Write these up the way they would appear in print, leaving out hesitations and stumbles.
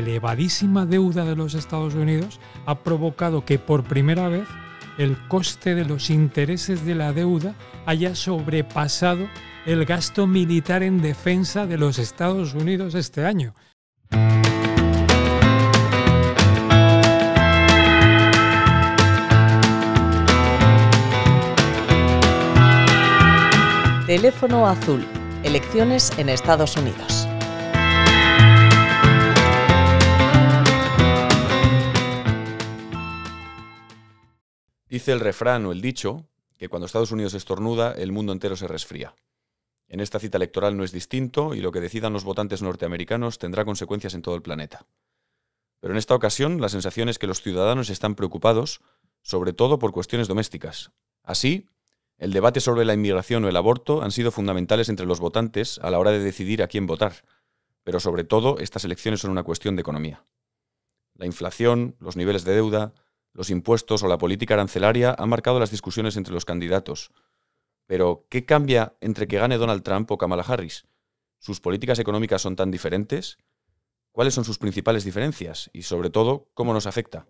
elevadísima deuda de los Estados Unidos ha provocado que por primera vez el coste de los intereses de la deuda haya sobrepasado el gasto militar en defensa de los Estados Unidos este año. Teléfono azul. Elecciones en Estados Unidos. Dice el refrán o el dicho que cuando Estados Unidos estornuda, el mundo entero se resfría. En esta cita electoral no es distinto y lo que decidan los votantes norteamericanos tendrá consecuencias en todo el planeta. Pero en esta ocasión la sensación es que los ciudadanos están preocupados, sobre todo por cuestiones domésticas. Así, el debate sobre la inmigración o el aborto han sido fundamentales entre los votantes a la hora de decidir a quién votar. Pero sobre todo, estas elecciones son una cuestión de economía. La inflación, los niveles de deuda, los impuestos o la política arancelaria han marcado las discusiones entre los candidatos. Pero, ¿qué cambia entre que gane Donald Trump o Kamala Harris? ¿Sus políticas económicas son tan diferentes? ¿Cuáles son sus principales diferencias? Y, sobre todo, ¿cómo nos afecta?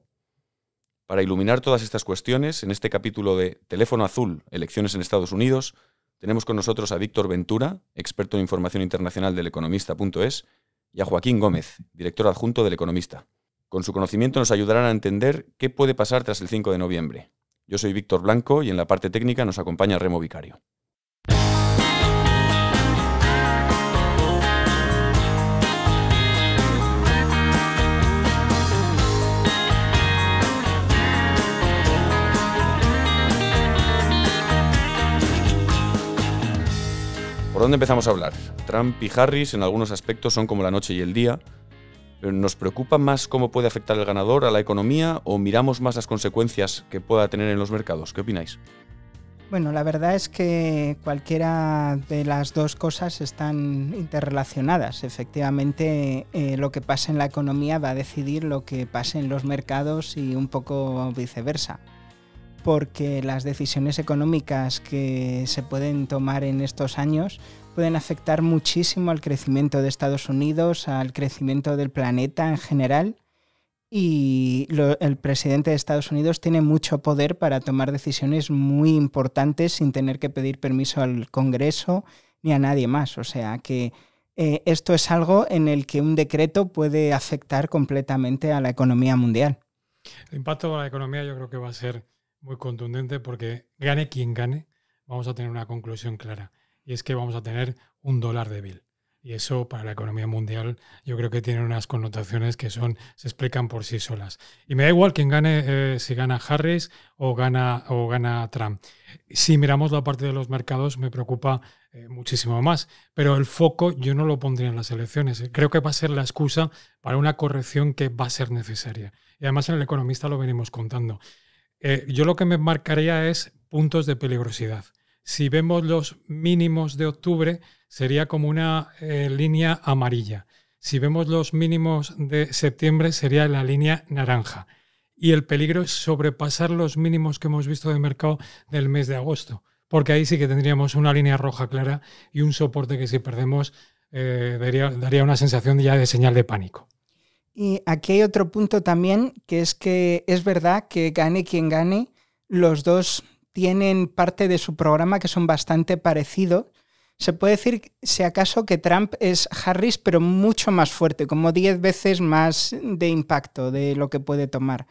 Para iluminar todas estas cuestiones, en este capítulo de Teléfono Azul, Elecciones en Estados Unidos, tenemos con nosotros a Víctor Ventura, experto en información internacional del Economista.es, y a Joaquín Gómez, director adjunto del Economista. Con su conocimiento nos ayudarán a entender qué puede pasar tras el 5 de noviembre. Yo soy Víctor Blanco y en la parte técnica nos acompaña Remo Vicario. ¿Por dónde empezamos a hablar? Trump y Harris en algunos aspectos son como la noche y el día. ¿Nos preocupa más cómo puede afectar el ganador a la economía o miramos más las consecuencias que pueda tener en los mercados? ¿Qué opináis? Bueno, la verdad es que cualquiera de las dos cosas están interrelacionadas. Efectivamente, lo que pase en la economía va a decidir lo que pase en los mercados y un poco viceversa. Porque las decisiones económicas que se pueden tomar en estos años pueden afectar muchísimo al crecimiento de Estados Unidos, al crecimiento del planeta en general, y el presidente de Estados Unidos tiene mucho poder para tomar decisiones muy importantes sin tener que pedir permiso al Congreso ni a nadie más. O sea que esto es algo en el que un decreto puede afectar completamente a la economía mundial. El impacto de la economía yo creo que va a ser muy contundente porque gane quien gane, vamos a tener una conclusión clara. Y es que vamos a tener un dólar débil. Y eso para la economía mundial yo creo que tiene unas connotaciones que se explican por sí solas. Y me da igual quién gane, si gana Harris o gana Trump. Si miramos la parte de los mercados me preocupa muchísimo más. Pero el foco yo no lo pondría en las elecciones. Creo que va a ser la excusa para una corrección que va a ser necesaria. Y además en El Economista lo venimos contando. Yo lo que me marcaría es puntos de peligrosidad. Si vemos los mínimos de octubre, sería como una línea amarilla. Si vemos los mínimos de septiembre, sería la línea naranja. Y el peligro es sobrepasar los mínimos que hemos visto de mercado del mes de agosto, porque ahí sí que tendríamos una línea roja clara y un soporte que si perdemos daría una sensación ya de señal de pánico. Y aquí hay otro punto también, que es verdad que gane quien gane, los dos tienen parte de su programa que son bastante parecidos. Se puede decir, si acaso, que Trump es Harris, pero mucho más fuerte, como 10 veces más de impacto de lo que puede tomar.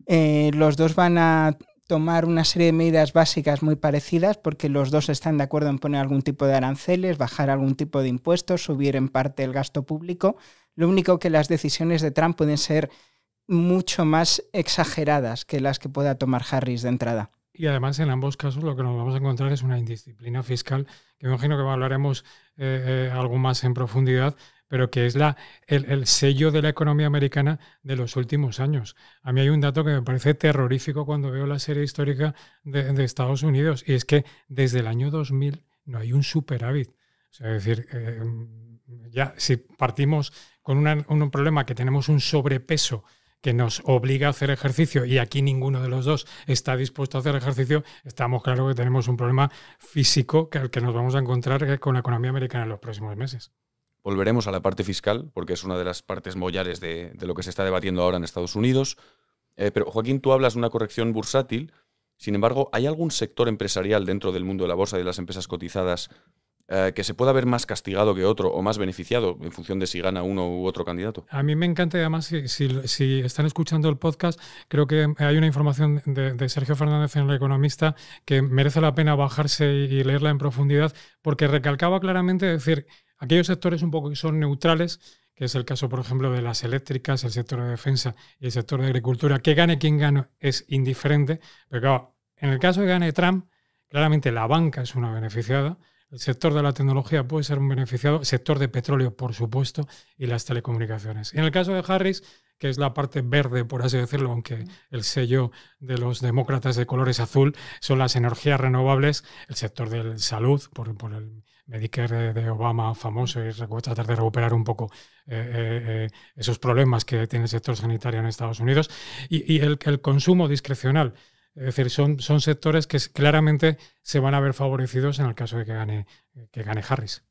Los dos van a tomar una serie de medidas básicas muy parecidas porque los dos están de acuerdo en poner algún tipo de aranceles, bajar algún tipo de impuestos, subir en parte el gasto público. Lo único que las decisiones de Trump pueden ser mucho más exageradas que las que pueda tomar Harris de entrada. Y además en ambos casos lo que nos vamos a encontrar es una indisciplina fiscal que me imagino que hablaremos algo más en profundidad, pero que es el sello de la economía americana de los últimos años. A mí hay un dato que me parece terrorífico cuando veo la serie histórica de Estados Unidos, y es que desde el año 2000 no hay un superávit. O sea, es decir, ya si partimos con un problema que tenemos un sobrepeso que nos obliga a hacer ejercicio y aquí ninguno de los dos está dispuesto a hacer ejercicio, estamos claro que tenemos un problema físico al que nos vamos a encontrar con la economía americana en los próximos meses. Volveremos a la parte fiscal, porque es una de las partes mollares de lo que se está debatiendo ahora en Estados Unidos. Pero, Joaquín, tú hablas de una corrección bursátil. Sin embargo, ¿hay algún sector empresarial dentro del mundo de la bolsa y de las empresas cotizadas que se pueda ver más castigado que otro o más beneficiado en función de si gana uno u otro candidato? A mí me encanta, y además, si están escuchando el podcast, creo que hay una información de Sergio Fernández en El Economista que merece la pena bajarse y leerla en profundidad, porque recalcaba claramente, decir, aquellos sectores un poco que son neutrales, que es el caso, por ejemplo, de las eléctricas, el sector de defensa y el sector de agricultura, que gane quien gane es indiferente, pero claro, en el caso de que gane Trump, claramente la banca es una beneficiada, el sector de la tecnología puede ser un beneficiado, el sector de petróleo, por supuesto, y las telecomunicaciones. En el caso de Harris, que es la parte verde, por así decirlo, aunque el sello de los demócratas de color es azul, son las energías renovables, el sector de la salud, por el Medicare de Obama famoso, y tratar de recuperar un poco esos problemas que tiene el sector sanitario en Estados Unidos, y el consumo discrecional. Es decir, son sectores que claramente se van a ver favorecidos en el caso de que gane Harris.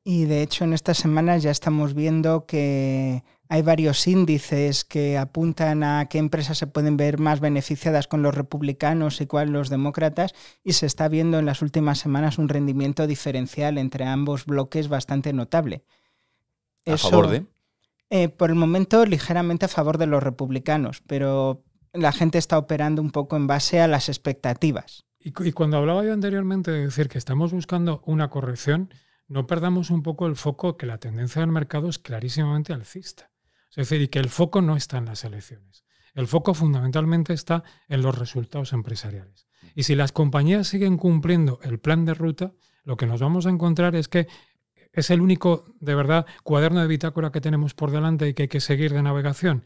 Y de hecho en estas semanas ya estamos viendo que hay varios índices que apuntan a qué empresas se pueden ver más beneficiadas con los republicanos y cuál los demócratas, y se está viendo en las últimas semanas un rendimiento diferencial entre ambos bloques bastante notable. ¿A favor de? Por el momento ligeramente a favor de los republicanos, pero la gente está operando un poco en base a las expectativas. Y cuando hablaba yo anteriormente de decir que estamos buscando una corrección, no perdamos un poco el foco, que la tendencia del mercado es clarísimamente alcista. Es decir, y que el foco no está en las elecciones. El foco fundamentalmente está en los resultados empresariales. Y si las compañías siguen cumpliendo el plan de ruta, lo que nos vamos a encontrar es que es el único, de verdad, cuaderno de bitácora que tenemos por delante y que hay que seguir de navegación.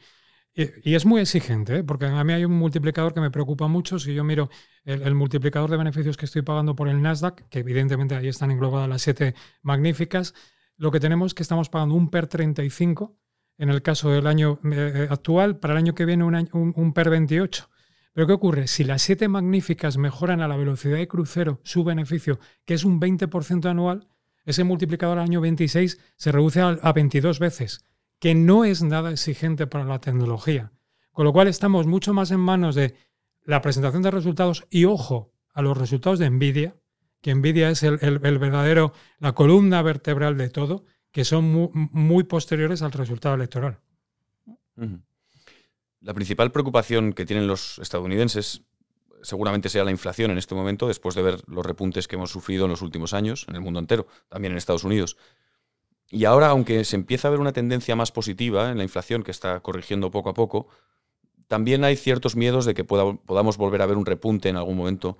Y es muy exigente, porque a mí hay un multiplicador que me preocupa mucho. Si yo miro el multiplicador de beneficios que estoy pagando por el Nasdaq, que evidentemente ahí están englobadas las 7 magníficas, lo que tenemos es que estamos pagando un PER 35 en el caso del año actual, para el año que viene un PER 28. Pero ¿qué ocurre? Si las 7 magníficas mejoran a la velocidad de crucero su beneficio, que es un 20% anual, ese multiplicador al año 26 se reduce a 22 veces, que no es nada exigente para la tecnología. Con lo cual estamos mucho más en manos de la presentación de resultados y, ojo, a los resultados de NVIDIA, que NVIDIA es el verdadero, la columna vertebral de todo, que son muy posteriores al resultado electoral. La principal preocupación que tienen los estadounidenses seguramente sea la inflación en este momento, después de ver los repuntes que hemos sufrido en los últimos años en el mundo entero, también en Estados Unidos. Y ahora, aunque se empieza a ver una tendencia más positiva en la inflación, que está corrigiendo poco a poco, también hay ciertos miedos de que podamos volver a ver un repunte en algún momento.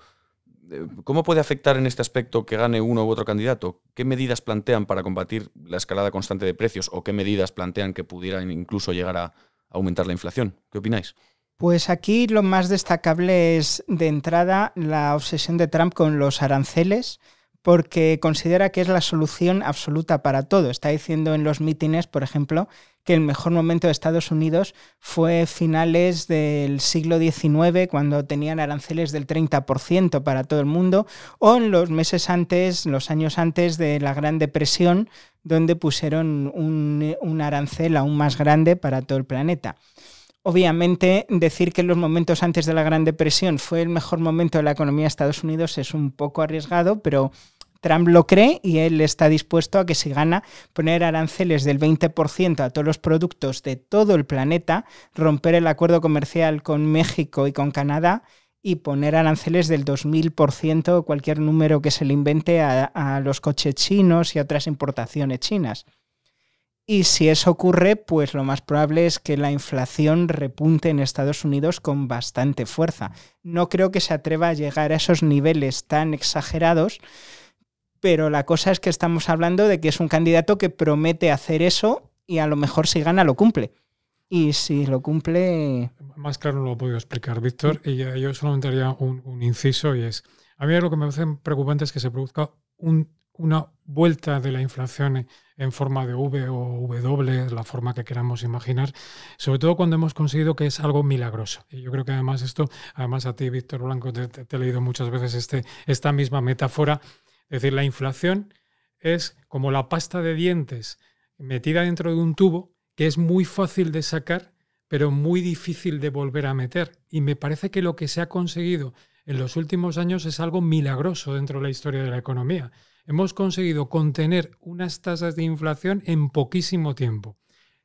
¿Cómo puede afectar en este aspecto que gane uno u otro candidato? ¿Qué medidas plantean para combatir la escalada constante de precios? ¿O qué medidas plantean que pudieran incluso llegar a aumentar la inflación? ¿Qué opináis? Pues aquí lo más destacable es, de entrada, la obsesión de Trump con los aranceles, porque considera que es la solución absoluta para todo. Está diciendo en los mítines, por ejemplo, que el mejor momento de Estados Unidos fue finales del siglo XIX, cuando tenían aranceles del 30% para todo el mundo, o en los meses antes, los años antes de la Gran Depresión, donde pusieron un arancel aún más grande para todo el planeta. Obviamente, decir que en los momentos antes de la Gran Depresión fue el mejor momento de la economía de Estados Unidos es un poco arriesgado, pero Trump lo cree y él está dispuesto a que, si gana, poner aranceles del 20% a todos los productos de todo el planeta, romper el acuerdo comercial con México y con Canadá y poner aranceles del 2000%, cualquier número que se le invente, a los coches chinos y a otras importaciones chinas. Y si eso ocurre, pues lo más probable es que la inflación repunte en Estados Unidos con bastante fuerza. No creo que se atreva a llegar a esos niveles tan exagerados, pero la cosa es que estamos hablando de que es un candidato que promete hacer eso y a lo mejor, si gana, lo cumple. Y si lo cumple... Más claro no lo he podido explicar, Víctor, y yo solamente haría un inciso, y es... A mí lo que me parece preocupante es que se produzca una vuelta de la inflación en forma de V o W, la forma que queramos imaginar, sobre todo cuando hemos conseguido que es algo milagroso. Y yo creo que además a ti, Víctor Blanco, te he leído muchas veces esta misma metáfora. Es decir, la inflación es como la pasta de dientes metida dentro de un tubo que es muy fácil de sacar, pero muy difícil de volver a meter. Y me parece que lo que se ha conseguido en los últimos años es algo milagroso dentro de la historia de la economía. Hemos conseguido contener unas tasas de inflación en poquísimo tiempo.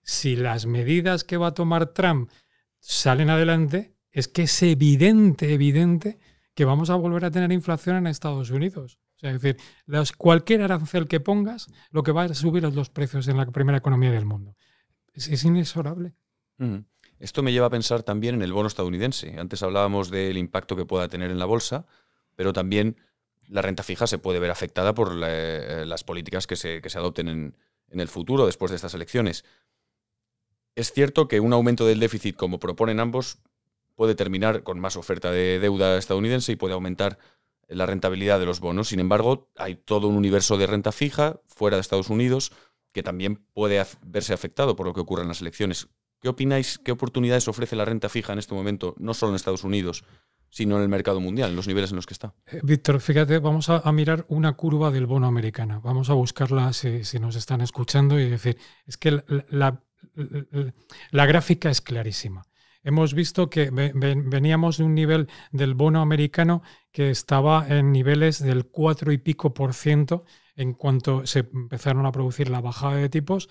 Si las medidas que va a tomar Trump salen adelante, es que es evidente que vamos a volver a tener inflación en Estados Unidos. O sea, es decir, cualquier arancel que pongas, lo que va a subir es los precios en la primera economía del mundo. Es inexorable. Esto me lleva a pensar también en el bono estadounidense. Antes hablábamos del impacto que pueda tener en la bolsa, pero también la renta fija se puede ver afectada por las políticas que se adopten en el futuro, después de estas elecciones. Es cierto que un aumento del déficit, como proponen ambos, puede terminar con más oferta de deuda estadounidense y puede aumentar la rentabilidad de los bonos. Sin embargo, hay todo un universo de renta fija fuera de Estados Unidos que también puede verse afectado por lo que ocurre en las elecciones. ¿Qué opináis? ¿Qué oportunidades ofrece la renta fija en este momento, no solo en Estados Unidos, sino en el mercado mundial, en los niveles en los que está? Víctor, fíjate, vamos a mirar una curva del bono americano. Vamos a buscarla si nos están escuchando y decir, es que la gráfica es clarísima. Hemos visto que veníamos de un nivel del bono americano que estaba en niveles del 4 y pico % en cuanto se empezaron a producir la bajada de tipos.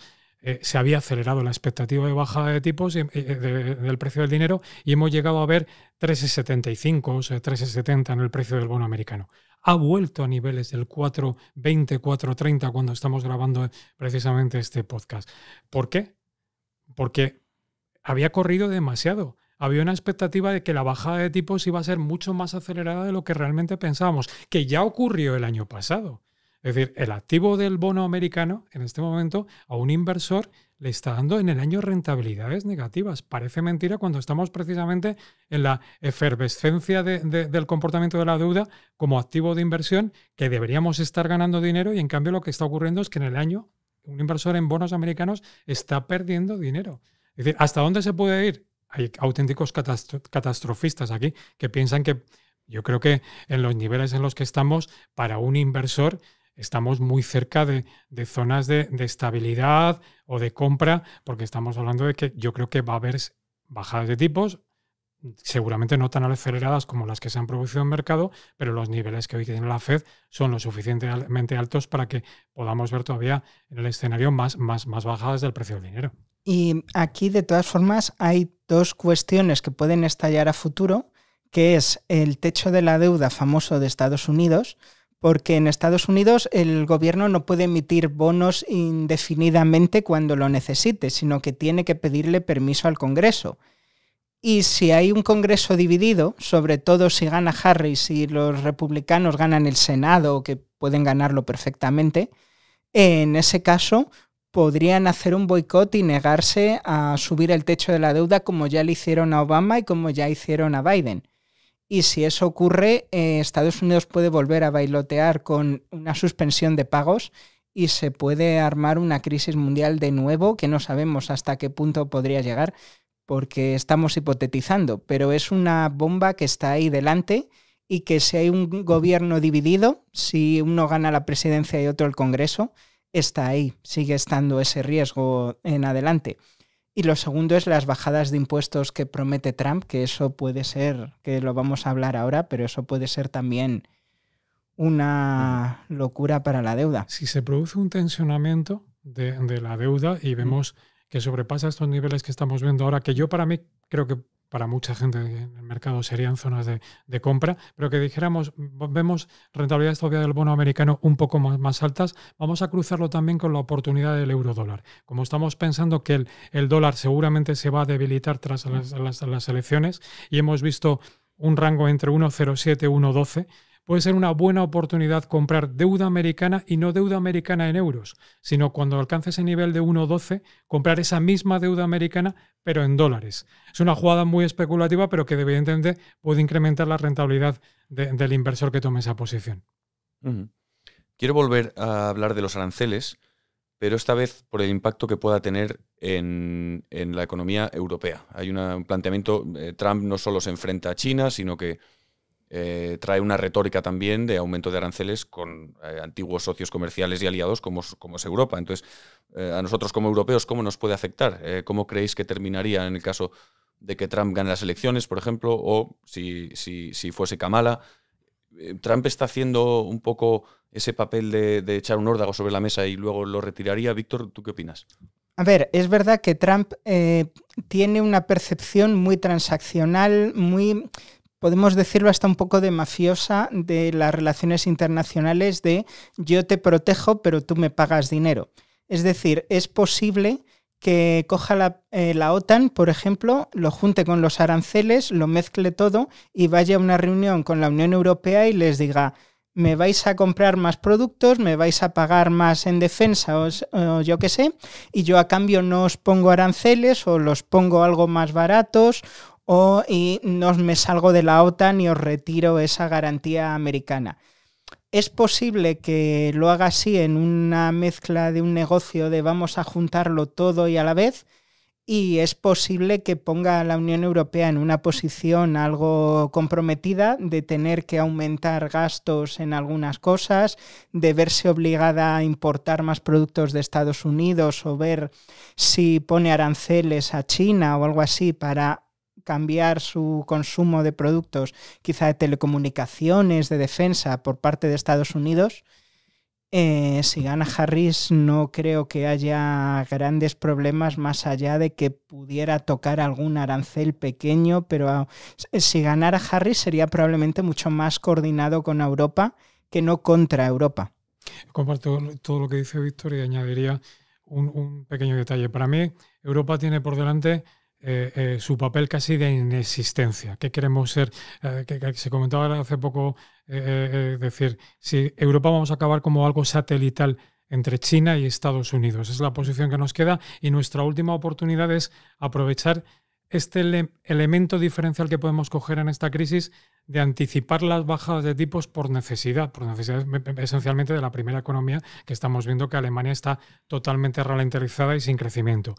Se había acelerado la expectativa de bajada de tipos del precio del dinero y hemos llegado a ver 3,75 o 3,70 en el precio del bono americano. Ha vuelto a niveles del 4,20, 4,30 cuando estamos grabando precisamente este podcast. ¿Por qué? Porque había corrido demasiado. Había una expectativa de que la bajada de tipos iba a ser mucho más acelerada de lo que realmente pensábamos, que ya ocurrió el año pasado. Es decir, el activo del bono americano en este momento a un inversor le está dando en el año rentabilidades negativas. Parece mentira cuando estamos precisamente en la efervescencia del comportamiento de la deuda como activo de inversión, que deberíamos estar ganando dinero y en cambio lo que está ocurriendo es que en el año un inversor en bonos americanos está perdiendo dinero. Es decir, ¿hasta dónde se puede ir? Hay auténticos catastrofistas aquí que piensan que yo creo que en los niveles en los que estamos, para un inversor, estamos muy cerca de zonas de estabilidad o de compra, porque estamos hablando de que yo creo que va a haber bajadas de tipos, seguramente no tan aceleradas como las que se han producido en el mercado, pero los niveles que hoy tiene la Fed son lo suficientemente altos para que podamos ver todavía en el escenario más bajadas del precio del dinero. Y aquí, de todas formas, hay dos cuestiones que pueden estallar a futuro, que es el techo de la deuda famoso de Estados Unidos, porque en Estados Unidos el gobierno no puede emitir bonos indefinidamente cuando lo necesite, sino que tiene que pedirle permiso al Congreso. Y si hay un Congreso dividido, sobre todo si gana Harris y los republicanos ganan el Senado, que pueden ganarlo perfectamente, en ese caso podrían hacer un boicot y negarse a subir el techo de la deuda como ya le hicieron a Obama y como ya hicieron a Biden. Y si eso ocurre, Estados Unidos puede volver a bailotear con una suspensión de pagos y se puede armar una crisis mundial de nuevo que no sabemos hasta qué punto podría llegar porque estamos hipotetizando, pero es una bomba que está ahí delante y que si hay un gobierno dividido, si uno gana la presidencia y otro el Congreso, está ahí, sigue estando ese riesgo en adelante. Y lo segundo es las bajadas de impuestos que promete Trump, que eso puede ser, que lo vamos a hablar ahora, pero eso puede ser también una locura para la deuda. Si se produce un tensionamiento de la deuda y vemos que sobrepasa estos niveles que estamos viendo ahora, que yo para mí creo que para mucha gente en el mercado serían zonas de compra, pero que dijéramos, vemos rentabilidades todavía del bono americano un poco más altas, vamos a cruzarlo también con la oportunidad del euro-dólar. Como estamos pensando que el dólar seguramente se va a debilitar tras las elecciones y hemos visto un rango entre 1,07 y 1,12, puede ser una buena oportunidad comprar deuda americana y no deuda americana en euros, sino cuando alcance ese nivel de 1,12, comprar esa misma deuda americana, pero en dólares. Es una jugada muy especulativa, pero que evidentemente puede incrementar la rentabilidad del inversor que tome esa posición. Quiero volver a hablar de los aranceles, pero esta vez por el impacto que pueda tener en la economía europea. Hay un planteamiento, Trump no solo se enfrenta a China, sino que trae una retórica también de aumento de aranceles con antiguos socios comerciales y aliados como es Europa. Entonces, a nosotros como europeos, ¿cómo nos puede afectar? ¿Cómo creéis que terminaría en el caso de que Trump gane las elecciones, por ejemplo, o si fuese Kamala? ¿Trump está haciendo un poco ese papel de echar un órdago sobre la mesa y luego lo retiraría? Víctor, ¿tú qué opinas? A ver, es verdad que Trump tiene una percepción muy transaccional, muy, podemos decirlo hasta un poco de mafiosa, de las relaciones internacionales, de yo te protejo pero tú me pagas dinero. Es decir, es posible que coja la OTAN, por ejemplo, lo junte con los aranceles, lo mezcle todo y vaya a una reunión con la Unión Europea y les diga: me vais a comprar más productos, me vais a pagar más en defensa o yo qué sé, y yo a cambio no os pongo aranceles o los pongo algo más baratos y no me salgo de la OTAN y os retiro esa garantía americana. Es posible que lo haga así en una mezcla de un negocio de vamos a juntarlo todo y a la vez, y es posible que ponga a la Unión Europea en una posición algo comprometida de tener que aumentar gastos en algunas cosas, de verse obligada a importar más productos de Estados Unidos o ver si pone aranceles a China o algo así para cambiar su consumo de productos, quizá de telecomunicaciones, de defensa por parte de Estados Unidos. Si gana Harris, no creo que haya grandes problemas más allá de que pudiera tocar algún arancel pequeño, pero si ganara Harris sería probablemente mucho más coordinado con Europa que no contra Europa. Comparto todo lo que dice Víctor y añadiría un pequeño detalle. Para mí, Europa tiene por delante su papel casi de inexistencia. ¿Qué queremos ser? Que se comentaba hace poco, decir, si Europa vamos a acabar como algo satelital entre China y Estados Unidos. Es la posición que nos queda y nuestra última oportunidad es aprovechar este elemento diferencial que podemos coger en esta crisis de anticipar las bajadas de tipos por necesidad esencialmente de la primera economía, que estamos viendo que Alemania está totalmente ralentizada y sin crecimiento.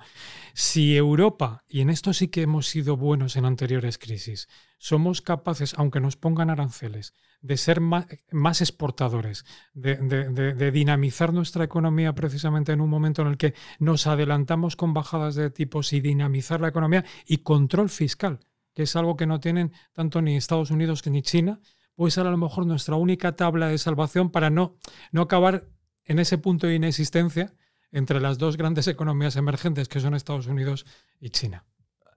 Si Europa, y en esto sí que hemos sido buenos en anteriores crisis, somos capaces, aunque nos pongan aranceles, de ser más exportadores, de dinamizar nuestra economía precisamente en un momento en el que nos adelantamos con bajadas de tipos y dinamizar la economía y control fiscal, que es algo que no tienen tanto ni Estados Unidos ni China, puede ser a lo mejor nuestra única tabla de salvación para no acabar en ese punto de inexistencia entre las dos grandes economías emergentes que son Estados Unidos y China.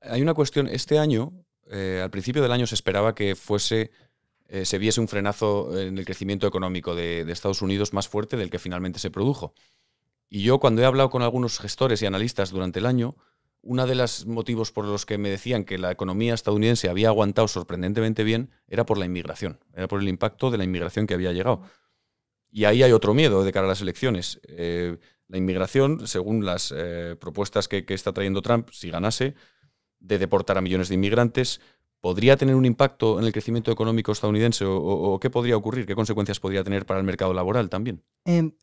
Hay una cuestión. Este año, al principio del año se esperaba que se viese un frenazo en el crecimiento económico de Estados Unidos más fuerte del que finalmente se produjo. Y yo, cuando he hablado con algunos gestores y analistas durante el año, uno de los motivos por los que me decían que la economía estadounidense había aguantado sorprendentemente bien era por la inmigración, era por el impacto de la inmigración que había llegado. Y ahí hay otro miedo de cara a las elecciones. La inmigración, según las propuestas que está trayendo Trump, si ganase, de deportar a millones de inmigrantes, ¿podría tener un impacto en el crecimiento económico estadounidense o qué podría ocurrir? ¿Qué consecuencias podría tener para el mercado laboral también?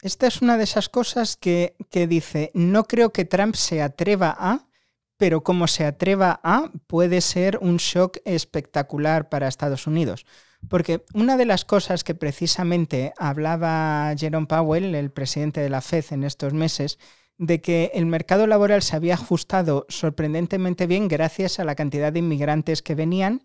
Esta es una de esas cosas que dice, no creo que Trump se atreva a, pero como se atreva a, puede ser un shock espectacular para Estados Unidos. Porque una de las cosas que precisamente hablaba Jerome Powell, el presidente de la Fed en estos meses, de que el mercado laboral se había ajustado sorprendentemente bien gracias a la cantidad de inmigrantes que venían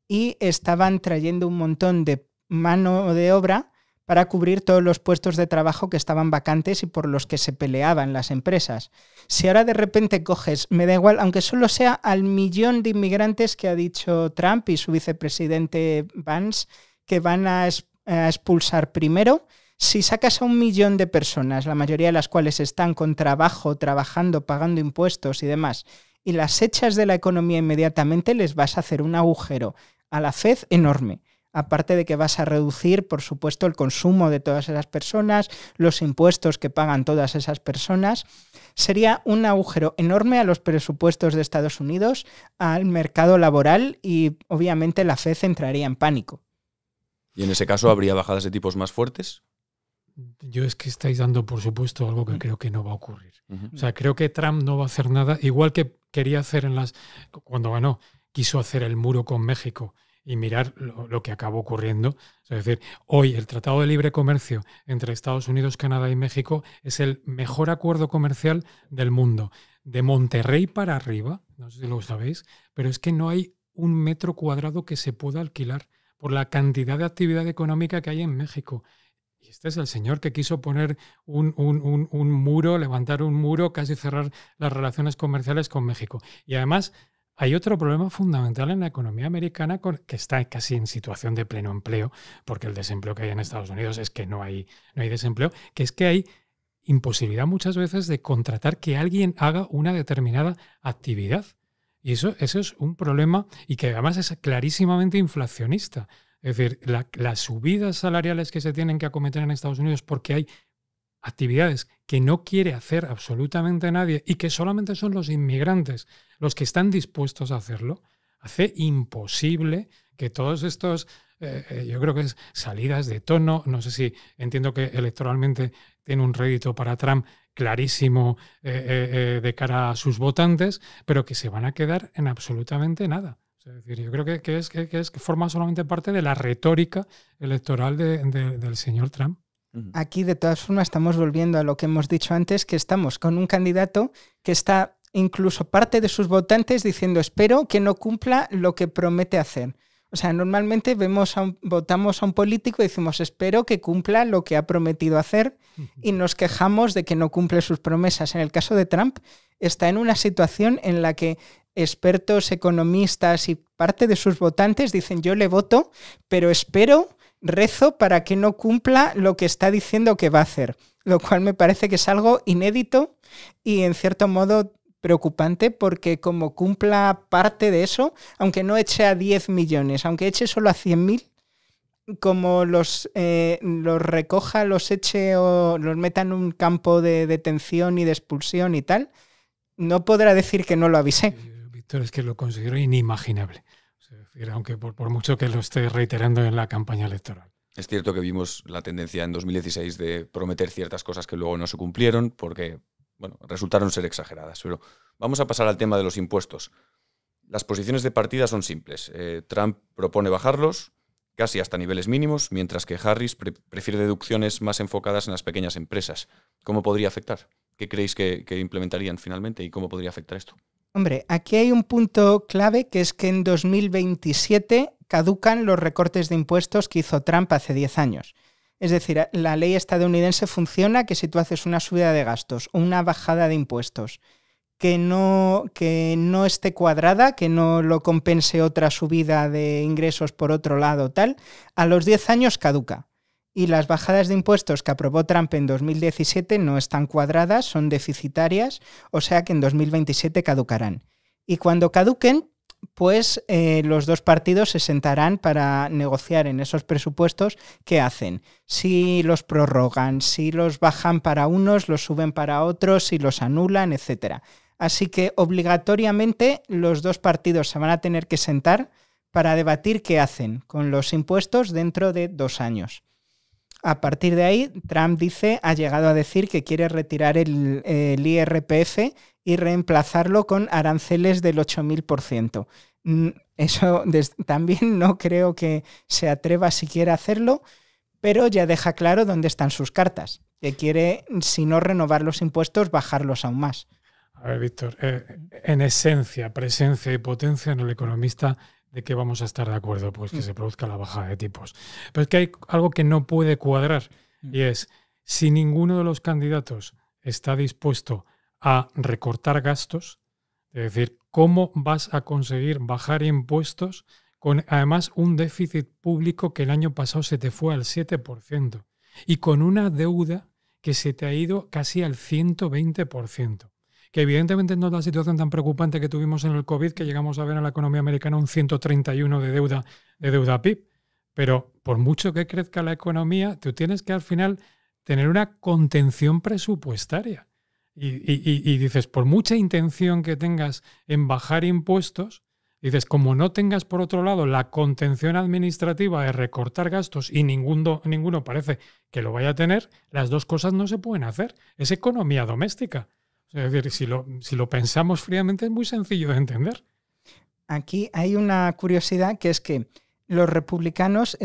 y estaban trayendo un montón de mano de obra para cubrir todos los puestos de trabajo que estaban vacantes y por los que se peleaban las empresas. Si ahora de repente coges, me da igual, aunque solo sea al millón de inmigrantes que ha dicho Trump y su vicepresidente Vance, que van a expulsar primero, si sacas a 1 millón de personas, la mayoría de las cuales están con trabajo, trabajando, pagando impuestos y demás, y las echas de la economía inmediatamente, les vas a hacer un agujero a la Fed enorme. Aparte de que vas a reducir, por supuesto, el consumo de todas esas personas, los impuestos que pagan todas esas personas. Sería un agujero enorme a los presupuestos de Estados Unidos, al mercado laboral y, obviamente, la Fed entraría en pánico. ¿Y en ese caso habría bajadas de tipos más fuertes? Yo es que estáis dando, por supuesto, algo que creo que no va a ocurrir. O sea, creo que Trump no va a hacer nada, igual que quería hacer cuando ganó, quiso hacer el muro con México y mirar lo que acabó ocurriendo. Es decir, hoy el Tratado de Libre Comercio entre Estados Unidos, Canadá y México es el mejor acuerdo comercial del mundo. De Monterrey para arriba, no sé si lo sabéis, pero es que no hay un metro cuadrado que se pueda alquilar por la cantidad de actividad económica que hay en México. Y este es el señor que quiso poner un muro, levantar un muro, casi cerrar las relaciones comerciales con México. Y además hay otro problema fundamental en la economía americana que está casi en situación de pleno empleo, porque el desempleo que hay en Estados Unidos es que no hay desempleo, que es que hay imposibilidad muchas veces de contratar que alguien haga una determinada actividad. Y eso es un problema y que además es clarísimamente inflacionista. Es decir, las subidas salariales que se tienen que acometer en Estados Unidos porque hay actividades que no quiere hacer absolutamente nadie y que solamente son los inmigrantes los que están dispuestos a hacerlo, hace imposible que todos estos, yo creo que es salidas de tono, no sé si entiendo que electoralmente tiene un rédito para Trump clarísimo de cara a sus votantes, pero que se van a quedar en absolutamente nada. Es decir, yo creo que forma solamente parte de la retórica electoral del señor Trump. Aquí, de todas formas, estamos volviendo a lo que hemos dicho antes, que estamos con un candidato que está incluso parte de sus votantes diciendo espero que no cumpla lo que promete hacer. O sea, normalmente votamos a un político y decimos espero que cumpla lo que ha prometido hacer y nos quejamos de que no cumple sus promesas. En el caso de Trump, está en una situación en la que expertos, economistas y parte de sus votantes dicen yo le voto, pero rezo para que no cumpla lo que está diciendo que va a hacer, lo cual me parece que es algo inédito y en cierto modo preocupante porque como cumpla parte de eso, aunque no eche a 10 millones, aunque eche solo a 100.000, como los recoja, los eche o los meta en un campo de detención y de expulsión y tal, no podrá decir que no lo avisé. Víctor, es que lo considero inimaginable. Es decir, aunque por mucho que lo esté reiterando en la campaña electoral. Es cierto que vimos la tendencia en 2016 de prometer ciertas cosas que luego no se cumplieron porque, bueno, resultaron ser exageradas. Pero vamos a pasar al tema de los impuestos. Las posiciones de partida son simples. Trump propone bajarlos casi hasta niveles mínimos, mientras que Harris prefiere deducciones más enfocadas en las pequeñas empresas. ¿Cómo podría afectar? ¿Qué creéis que implementarían finalmente y cómo podría afectar esto? Hombre, aquí hay un punto clave que es que en 2027 caducan los recortes de impuestos que hizo Trump hace 10 años. Es decir, la ley estadounidense funciona que si tú haces una subida de gastos o una bajada de impuestos que no esté cuadrada, que no lo compense otra subida de ingresos por otro lado, tal, a los 10 años caduca. Y las bajadas de impuestos que aprobó Trump en 2017 no están cuadradas, son deficitarias, o sea que en 2027 caducarán. Y cuando caduquen, pues los dos partidos se sentarán para negociar en esos presupuestos qué hacen. Si los prorrogan, si los bajan para unos, los suben para otros, si los anulan, etc. Así que obligatoriamente los dos partidos se van a tener que sentar para debatir qué hacen con los impuestos dentro de 2 años. A partir de ahí, Trump ha llegado a decir que quiere retirar el IRPF y reemplazarlo con aranceles del 8.000%. Eso también no creo que se atreva siquiera a hacerlo, pero ya deja claro dónde están sus cartas, que quiere, si no renovar los impuestos, bajarlos aún más. A ver, Víctor, en esencia, presencia y potencia en el economista, ¿de qué vamos a estar de acuerdo? Pues que se produzca la bajada de tipos. Pero es que hay algo que no puede cuadrar y es si ninguno de los candidatos está dispuesto a recortar gastos, es decir, ¿cómo vas a conseguir bajar impuestos con además un déficit público que el año pasado se te fue al 7% y con una deuda que se te ha ido casi al 120%? Que evidentemente no es la situación tan preocupante que tuvimos en el COVID, que llegamos a ver en la economía americana un 131 de deuda PIB. Pero por mucho que crezca la economía, tú tienes que al final tener una contención presupuestaria. Y dices, por mucha intención que tengas en bajar impuestos, dices, como no tengas por otro lado la contención administrativa de recortar gastos y ninguno parece que lo vaya a tener, las dos cosas no se pueden hacer. Es economía doméstica. Es decir, si lo pensamos fríamente es muy sencillo de entender. Aquí hay una curiosidad que es que los republicanos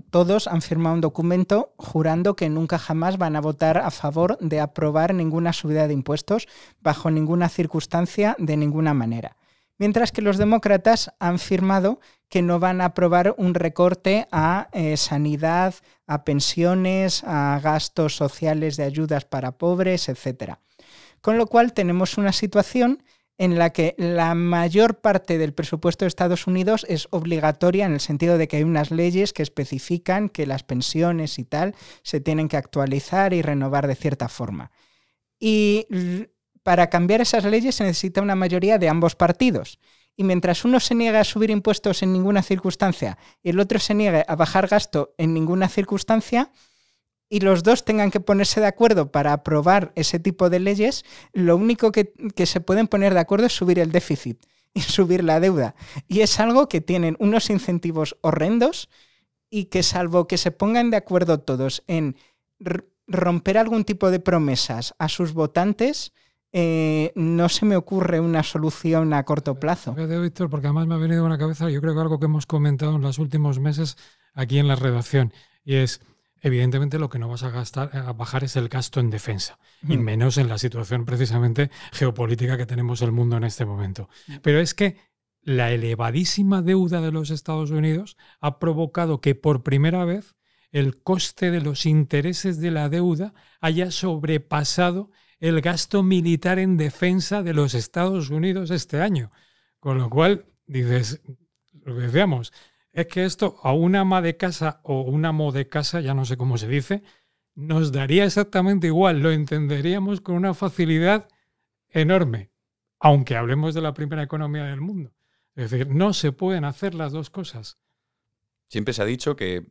todos han firmado un documento jurando que nunca jamás van a votar a favor de aprobar ninguna subida de impuestos bajo ninguna circunstancia, de ninguna manera. Mientras que los demócratas han firmado que no van a aprobar un recorte a sanidad, a pensiones, a gastos sociales de ayudas para pobres, etc. Con lo cual tenemos una situación en la que la mayor parte del presupuesto de Estados Unidos es obligatoria en el sentido de que hay unas leyes que especifican que las pensiones y tal se tienen que actualizar y renovar de cierta forma. Y para cambiar esas leyes se necesita una mayoría de ambos partidos. Y mientras uno se niega a subir impuestos en ninguna circunstancia y el otro se niega a bajar gasto en ninguna circunstancia, y los dos tengan que ponerse de acuerdo para aprobar ese tipo de leyes, lo único que se pueden poner de acuerdo es subir el déficit y subir la deuda. Y es algo que tienen unos incentivos horrendos y que, salvo que se pongan de acuerdo todos en romper algún tipo de promesas a sus votantes, no se me ocurre una solución a corto plazo. Víctor, porque además me ha venido a la cabeza, yo creo que algo que hemos comentado en los últimos meses aquí en la redacción, y es, evidentemente lo que no vas a bajar es el gasto en defensa, y menos en la situación precisamente geopolítica que tenemos el mundo en este momento. Pero es que la elevadísima deuda de los Estados Unidos ha provocado que por primera vez el coste de los intereses de la deuda haya sobrepasado el gasto militar en defensa de los Estados Unidos este año. Con lo cual, dices, lo que decíamos, es que esto a una ama de casa o un amo de casa, ya no sé cómo se dice, nos daría exactamente igual, lo entenderíamos con una facilidad enorme, aunque hablemos de la primera economía del mundo. Es decir, no se pueden hacer las dos cosas. Siempre se ha dicho que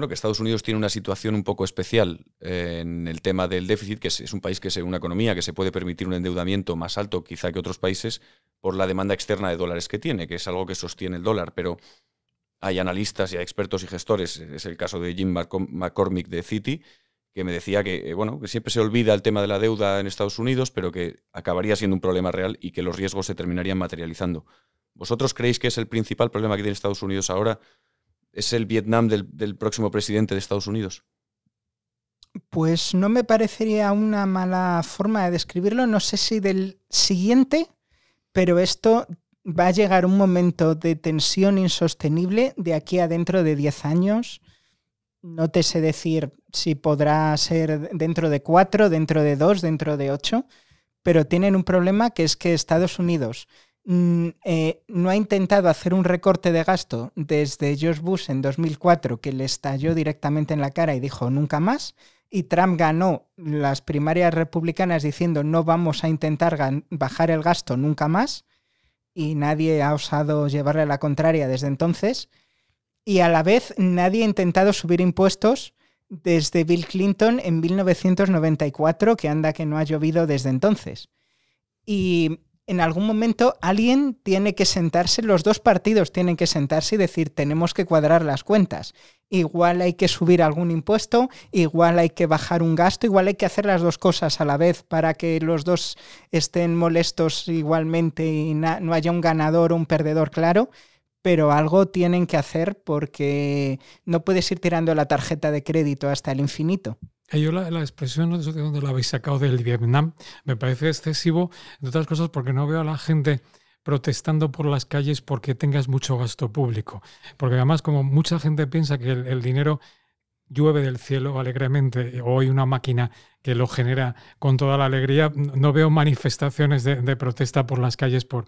que Estados Unidos tiene una situación un poco especial en el tema del déficit, que es un país una economía que se puede permitir un endeudamiento más alto quizá que otros países por la demanda externa de dólares que tiene, que es algo que sostiene el dólar. Pero hay analistas y hay expertos y gestores, es el caso de Jim McCormick de Citi, que me decía que siempre se olvida el tema de la deuda en Estados Unidos, pero que acabaría siendo un problema real y que los riesgos se terminarían materializando. ¿Vosotros creéis que es el principal problema que tiene Estados Unidos ahora? ¿Es el Vietnam del próximo presidente de Estados Unidos? Pues no me parecería una mala forma de describirlo. No sé si del siguiente, pero esto va a llegar un momento de tensión insostenible de aquí a dentro de 10 años. No te sé decir si podrá ser dentro de 4, dentro de 2, dentro de 8, pero tienen un problema, que es que Estados Unidos no ha intentado hacer un recorte de gasto desde George Bush en 2004, que le estalló directamente en la cara y dijo nunca más, y Trump ganó las primarias republicanas diciendo no vamos a intentar bajar el gasto nunca más, y nadie ha osado llevarle la contraria desde entonces, y a la vez nadie ha intentado subir impuestos desde Bill Clinton en 1994, que anda que no ha llovido desde entonces. Y en algún momento alguien tiene que sentarse, los dos partidos tienen que sentarse y decir tenemos que cuadrar las cuentas. Igual hay que subir algún impuesto, igual hay que bajar un gasto, igual hay que hacer las dos cosas a la vez para que los dos estén molestos igualmente y no haya un ganador o un perdedor claro, pero algo tienen que hacer porque no puedes ir tirando la tarjeta de crédito hasta el infinito. Yo la expresión, no sé de dónde la habéis sacado, del Vietnam, me parece excesivo, entre otras cosas porque no veo a la gente protestando por las calles porque tengas mucho gasto público. Porque además, como mucha gente piensa que el dinero llueve del cielo alegremente, o hay una máquina que lo genera con toda la alegría, no veo manifestaciones de protesta por las calles por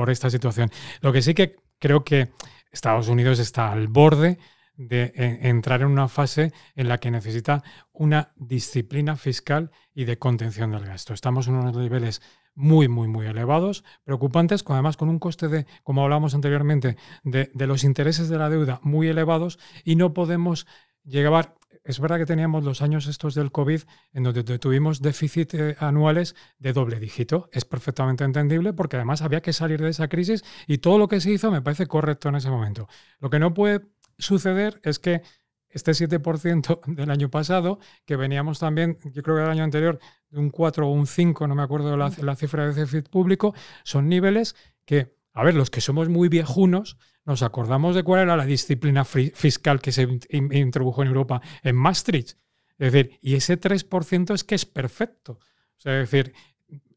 esta situación. Lo que sí que creo que Estados Unidos está al borde de entrar en una fase en la que necesita una disciplina fiscal y de contención del gasto. Estamos en unos niveles muy, muy, muy elevados, preocupantes, además con un coste de, como hablábamos anteriormente, de los intereses de la deuda muy elevados, y no podemos llegar. Es verdad que teníamos los años estos del COVID en donde tuvimos déficit anuales de doble dígito. Es perfectamente entendible porque además había que salir de esa crisis y todo lo que se hizo me parece correcto en ese momento. Lo que no puede suceder es que este 7% del año pasado, que veníamos también, yo creo que el año anterior, de un 4 o un 5, no me acuerdo la cifra de déficit público, son niveles que A ver, los que somos muy viejunos nos acordamos de cuál era la disciplina fiscal que se introdujo en Europa en Maastricht. Es decir, y ese 3% es que es perfecto. O sea, es decir,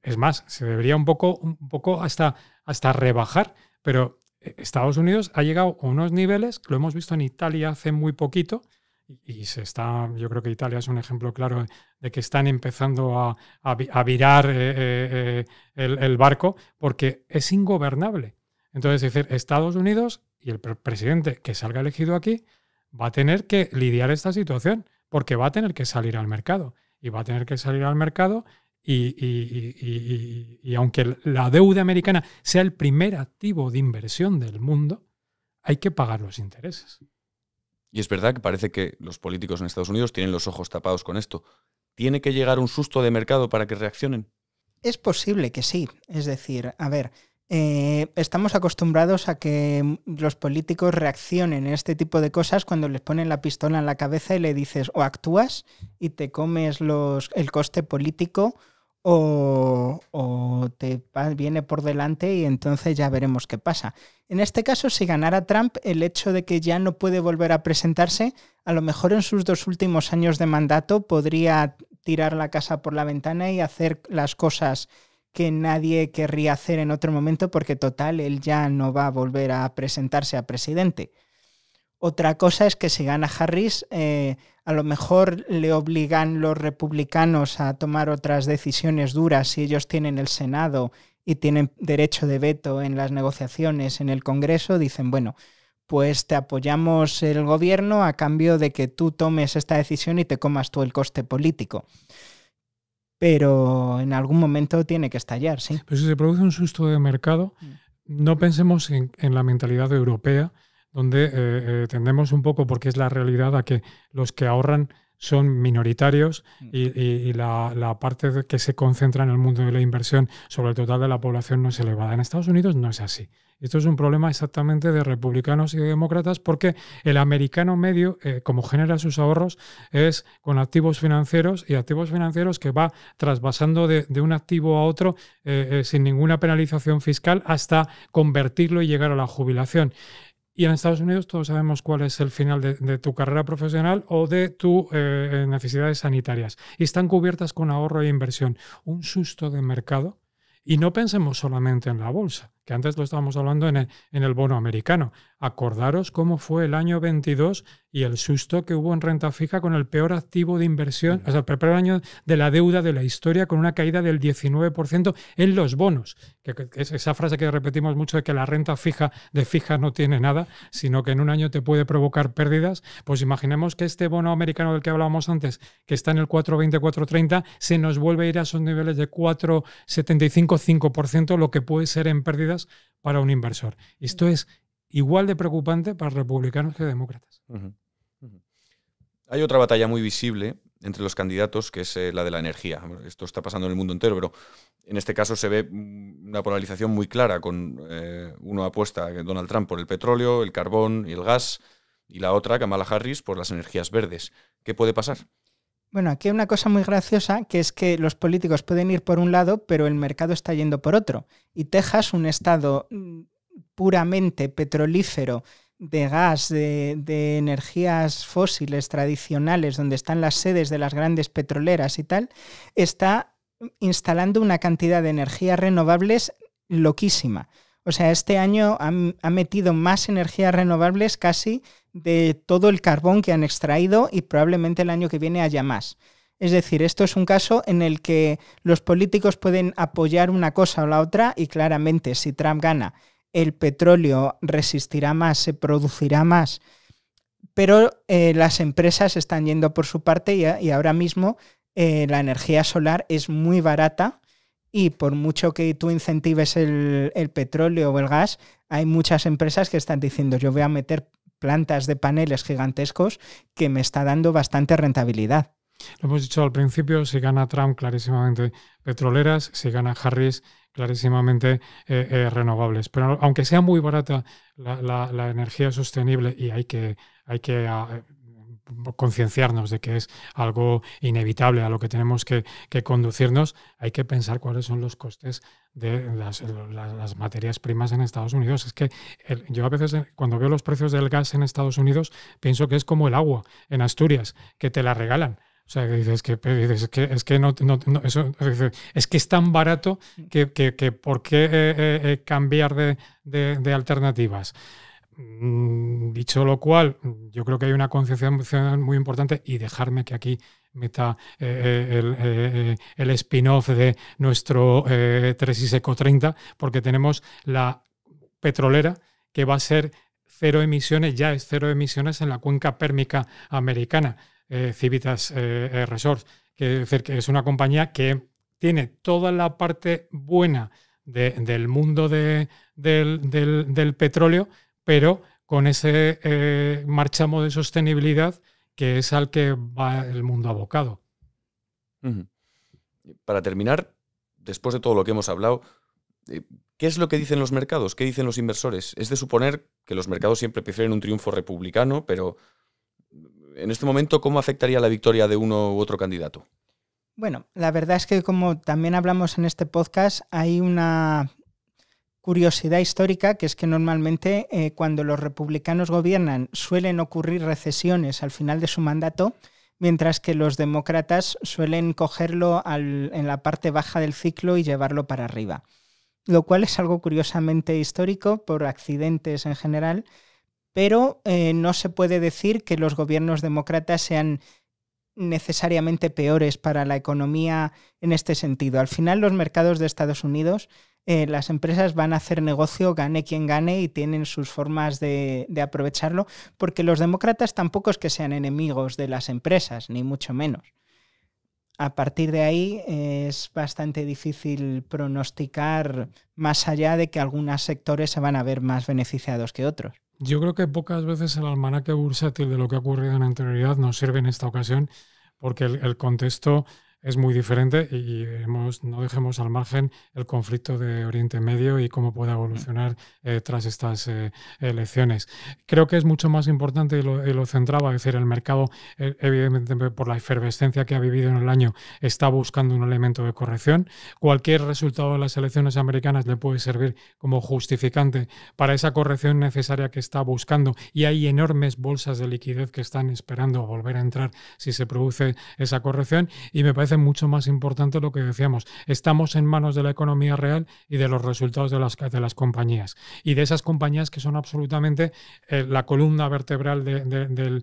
es más, se debería un poco hasta rebajar, pero Estados Unidos ha llegado a unos niveles, lo hemos visto en Italia hace muy poquito, y yo creo que Italia es un ejemplo claro de que están empezando a virar el barco, porque es ingobernable. Entonces, es decir, Estados Unidos y el presidente que salga elegido aquí va a tener que lidiar esta situación, porque va a tener que salir al mercado. Y va a tener que salir al mercado y aunque la deuda americana sea el primer activo de inversión del mundo, hay que pagar los intereses. Y es verdad que parece que los políticos en Estados Unidos tienen los ojos tapados con esto. ¿Tiene que llegar un susto de mercado para que reaccionen? Es posible que sí. Es decir, a ver, estamos acostumbrados a que los políticos reaccionen a este tipo de cosas cuando les ponen la pistola en la cabeza y le dices o actúas y te comes el coste político o te viene por delante y entonces ya veremos qué pasa. En este caso, si ganara Trump, el hecho de que ya no puede volver a presentarse, a lo mejor en sus 2 últimos años de mandato podría tirar la casa por la ventana y hacer las cosas que nadie querría hacer en otro momento, porque total, él ya no va a volver a presentarse a presidente. Otra cosa es que si gana Harris, a lo mejor le obligan los republicanos a tomar otras decisiones duras si ellos tienen el Senado y tienen derecho de veto en las negociaciones en el Congreso. Dicen, bueno, pues te apoyamos el gobierno a cambio de que tú tomes esta decisión y te comas tú el coste político. Pero en algún momento tiene que estallar, sí. Pero si se produce un susto de mercado, no pensemos en la mentalidad europea, donde tendemos un poco, porque es la realidad, a que los que ahorran son minoritarios y la parte que se concentra en el mundo de la inversión sobre el total de la población no es elevada. En Estados Unidos no es así. Esto es un problema exactamente de republicanos y de demócratas, porque el americano medio, como genera sus ahorros, es con activos financieros, y activos financieros que va trasvasando de un activo a otro sin ninguna penalización fiscal hasta convertirlo y llegar a la jubilación. Y en Estados Unidos todos sabemos cuál es el final de tu carrera profesional o de tus necesidades sanitarias. Y están cubiertas con ahorro e inversión. Un susto de mercado. Y no pensemos solamente en la bolsa, que antes lo estábamos hablando en el bono americano. Acordaros cómo fue el año 22 y el susto que hubo en renta fija con el peor activo de inversión, o sea, el peor año de la deuda de la historia, con una caída del 19% en los bonos. Que es esa frase que repetimos mucho de que la renta fija no tiene nada, sino que en un año te puede provocar pérdidas. Pues imaginemos que este bono americano del que hablábamos antes, que está en el 4,20, 4,30, se nos vuelve a ir a esos niveles de 4,75, 5%, lo que puede ser en pérdidas para un inversor. Esto es igual de preocupante para republicanos que demócratas. Hay otra batalla muy visible entre los candidatos, que es la de la energía. Esto está pasando en el mundo entero, pero en este caso se ve una polarización muy clara, con uno apuesta, Donald Trump, por el petróleo, el carbón y el gas, y la otra, Kamala Harris, por las energías verdes. ¿Qué puede pasar? Bueno, aquí hay una cosa muy graciosa, que es que los políticos pueden ir por un lado, pero el mercado está yendo por otro. Y Texas, un estado puramente petrolífero, de gas, de energías fósiles tradicionales, donde están las sedes de las grandes petroleras y tal, está instalando una cantidad de energías renovables loquísima. O sea, este año ha metido más energías renovables casi de todo el carbón que han extraído, y probablemente el año que viene haya más. Es decir, esto es un caso en el que los políticos pueden apoyar una cosa o la otra, y claramente si Trump gana, el petróleo resistirá más, se producirá más, pero las empresas están yendo por su parte y ahora mismo la energía solar es muy barata, y por mucho que tú incentives el petróleo o el gas, hay muchas empresas que están diciendo: yo voy a meter plantas de paneles gigantescos que me está dando bastante rentabilidad. Lo hemos dicho al principio, si gana Trump, clarísimamente petroleras; si gana Harris, clarísimamente renovables. Pero aunque sea muy barata la energía sostenible, y hay que concienciarnos de que es algo inevitable a lo que tenemos que conducirnos, hay que pensar cuáles son los costes de las materias primas en Estados Unidos. Es que yo a veces cuando veo los precios del gas en Estados Unidos pienso que es como el agua en Asturias, que te la regalan. O sea, que dices que no, eso, es que es tan barato que ¿por qué cambiar de alternativas? Dicho lo cual, yo creo que hay una concienciación muy importante, y dejarme que aquí meta el spin-off de nuestro 3 Eco 30, porque tenemos la petrolera que va a ser cero emisiones, ya es cero emisiones en la cuenca pérmica americana. Civitas Resources, que es una compañía que tiene toda la parte buena del mundo del petróleo, pero con ese marchamo de sostenibilidad que es al que va el mundo abocado. Para terminar, después de todo lo que hemos hablado, ¿qué es lo que dicen los mercados? ¿Qué dicen los inversores? Es de suponer que los mercados siempre prefieren un triunfo republicano, pero en este momento, ¿cómo afectaría la victoria de uno u otro candidato? Bueno, la verdad es que, como también hablamos en este podcast, hay una curiosidad histórica, que es que normalmente cuando los republicanos gobiernan suelen ocurrir recesiones al final de su mandato, mientras que los demócratas suelen cogerlo en la parte baja del ciclo y llevarlo para arriba. Lo cual es algo curiosamente histórico por accidentes en general, pero no se puede decir que los gobiernos demócratas sean necesariamente peores para la economía en este sentido. Al final, los mercados de Estados Unidos, las empresas van a hacer negocio, gane quien gane, y tienen sus formas de aprovecharlo, porque los demócratas tampoco es que sean enemigos de las empresas, ni mucho menos. A partir de ahí es bastante difícil pronosticar, más allá de que algunos sectores se van a ver más beneficiados que otros. Yo creo que pocas veces el almanaque bursátil de lo que ha ocurrido en anterioridad nos sirve en esta ocasión, porque el contexto es muy diferente, y no dejemos al margen el conflicto de Oriente Medio y cómo puede evolucionar tras estas elecciones. Creo que es mucho más importante, y lo centraba, es decir, el mercado, evidentemente por la efervescencia que ha vivido en el año, está buscando un elemento de corrección. Cualquier resultado de las elecciones americanas le puede servir como justificante para esa corrección necesaria que está buscando, y hay enormes bolsas de liquidez que están esperando volver a entrar si se produce esa corrección. Y me parece mucho más importante lo que decíamos: estamos en manos de la economía real y de los resultados de las compañías, y de esas compañías que son absolutamente la columna vertebral de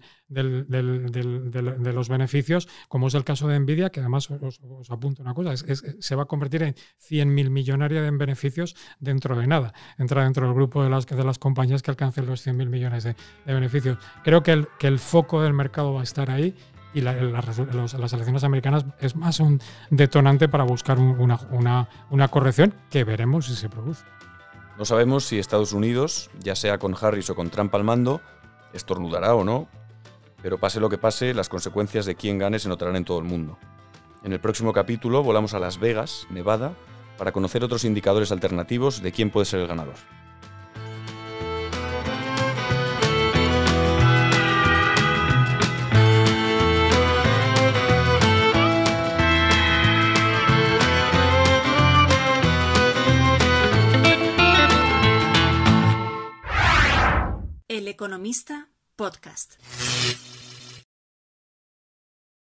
los beneficios, como es el caso de Nvidia, que además os apunto una cosa, se va a convertir en 100.000 millonaria en beneficios dentro de nada. Entra dentro del grupo de las compañías que alcancen los 100.000 millones de beneficios. Creo que el foco del mercado va a estar ahí, y las elecciones americanas es más un detonante para buscar una corrección que veremos si se produce. No sabemos si Estados Unidos, ya sea con Harris o con Trump al mando, estornudará o no, pero pase lo que pase, las consecuencias de quién gane se notarán en todo el mundo. En el próximo capítulo volamos a Las Vegas, Nevada, para conocer otros indicadores alternativos de quién puede ser el ganador. El Economista Podcast.